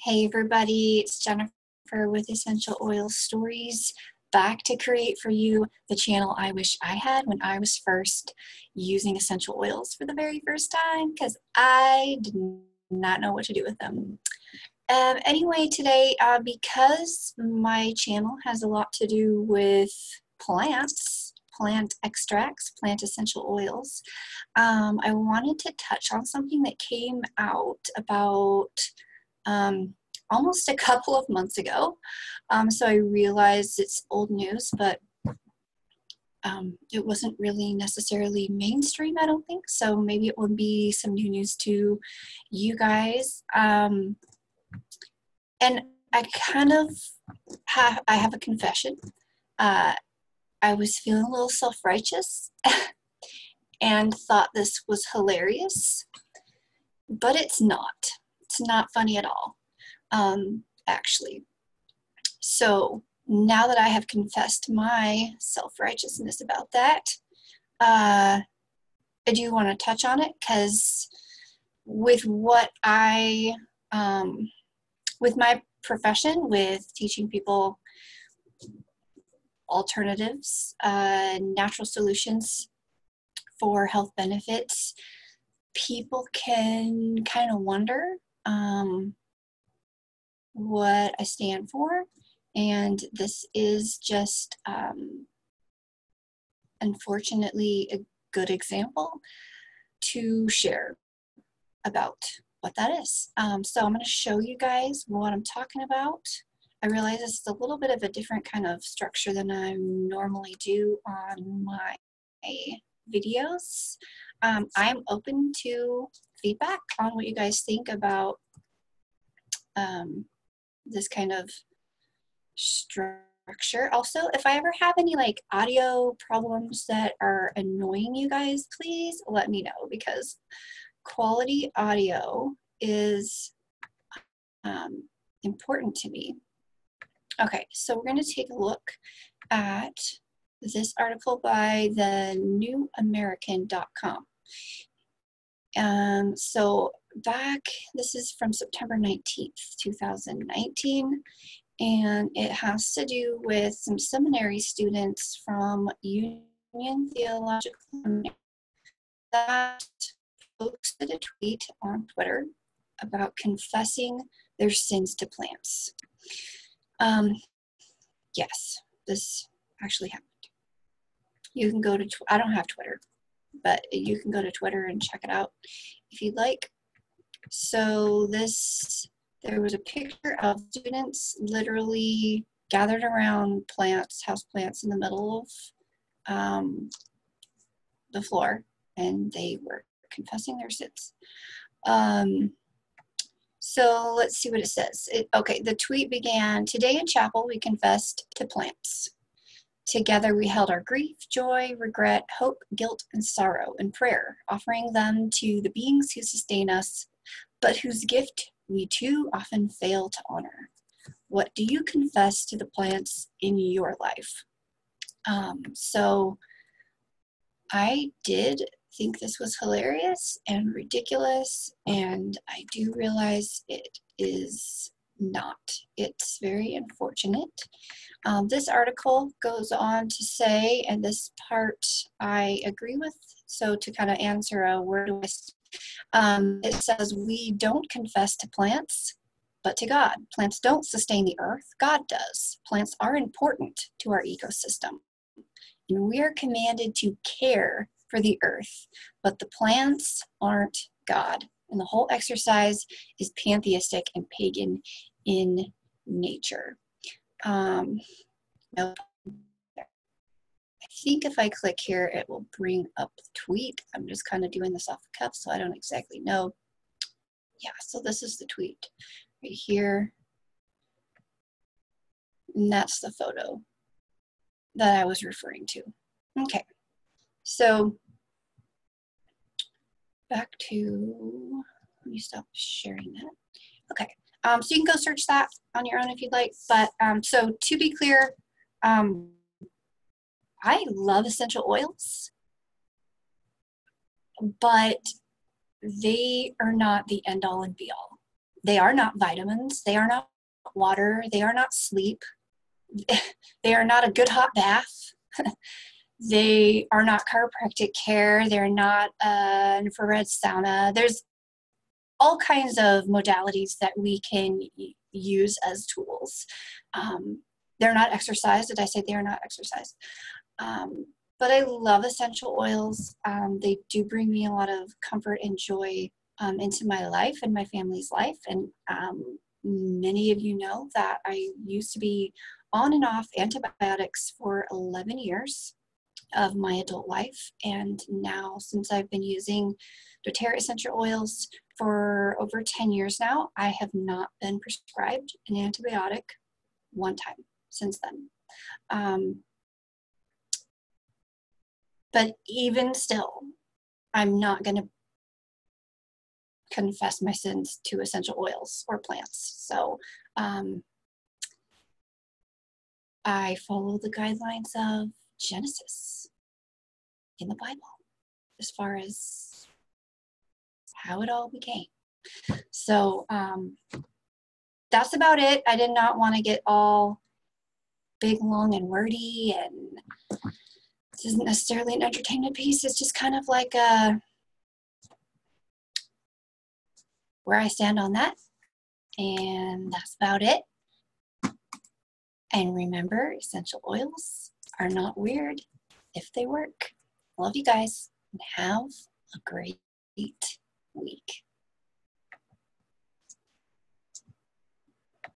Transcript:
Hey everybody, it's Jennifer with Essential Oil Stories, back to create for you the channel I wish I had when I was first using essential oils for the very first time, because I did not know what to do with them. Anyway, today, because my channel has a lot to do with plants, plant extracts, plant essential oils, I wanted to touch on something that came out about almost a couple of months ago. So I realized it's old news, but it wasn't really necessarily mainstream, I don't think. So maybe it will be some new news to you guys. And I kind of I have a confession. I was feeling a little self-righteous and thought this was hilarious, but it's not. It's not funny at all. Actually. So now that I have confessed my self-righteousness about that, I do want to touch on it, because with what with my profession, with teaching people alternatives, natural solutions for health benefits, people can kind of wonder what I stand for, and this is just unfortunately a good example to share about what that is. So I'm going to show you guys what I'm talking about. I realize this is a little bit of a different kind of structure than I normally do on my videos. I'm open to feedback on what you guys think about this kind of structure. Also, if I ever have any like audio problems that are annoying you guys, please let me know, because quality audio is important to me. Okay, so we're going to take a look at this article by the newamerican.com. So this is from September 19th, 2019, and it has to do with some seminary students from Union Theological Seminary that posted a tweet on Twitter about confessing their sins to plants. Yes, this actually happened. You can go to, I don't have Twitter, but you can go to Twitter and check it out if you'd like. So there was a picture of students literally gathered around plants, house plants, in the middle of the floor, and they were confessing their sins. So let's see what it says. Okay, the tweet began, "Today in chapel we confessed to plants. Together we held our grief, joy, regret, hope, guilt, and sorrow in prayer, offering them to the beings who sustain us, but whose gift we too often fail to honor. What do you confess to the plants in your life?" So I did think this was hilarious and ridiculous, and I do realize it is not. It's very unfortunate. This article goes on to say, and this part I agree with, so to kind of answer a word twist, it says, "We don't confess to plants, but to God. Plants don't sustain the earth, God does. Plants are important to our ecosystem, and we are commanded to care for the earth, but the plants aren't God. And the whole exercise is pantheistic and pagan in nature." Nope. I think if I click here, it will bring up the tweet. I'm just kind of doing this off the cuff, so I don't exactly know. Yeah, so this is the tweet right here. And that's the photo that I was referring to. Okay, so back to, let me stop sharing that. Okay, so you can go search that on your own if you'd like. But so to be clear, I love essential oils, but they are not the end all and be all. They are not vitamins. They are not water. They are not sleep. They are not a good hot bath. They are not chiropractic care. They're not an infrared sauna. There's all kinds of modalities that we can use as tools. They're not exercise. Did I say they are not exercise? But I love essential oils. They do bring me a lot of comfort and joy into my life and my family's life. And many of you know that I used to be on and off antibiotics for 11 years of my adult life. And now, since I've been using doTERRA essential oils for over 10 years now, I have not been prescribed an antibiotic one time since then. But even still, I'm not going to confess my sins to essential oils or plants. So I follow the guidelines of Genesis in the Bible as far as how it all became. So that's about it. I did not want to get all big, long, and wordy, and this isn't necessarily an entertainment piece. It's just kind of like where I stand on that, and that's about it. And remember, essential oils are not weird if they work. Love you guys, and have a great week.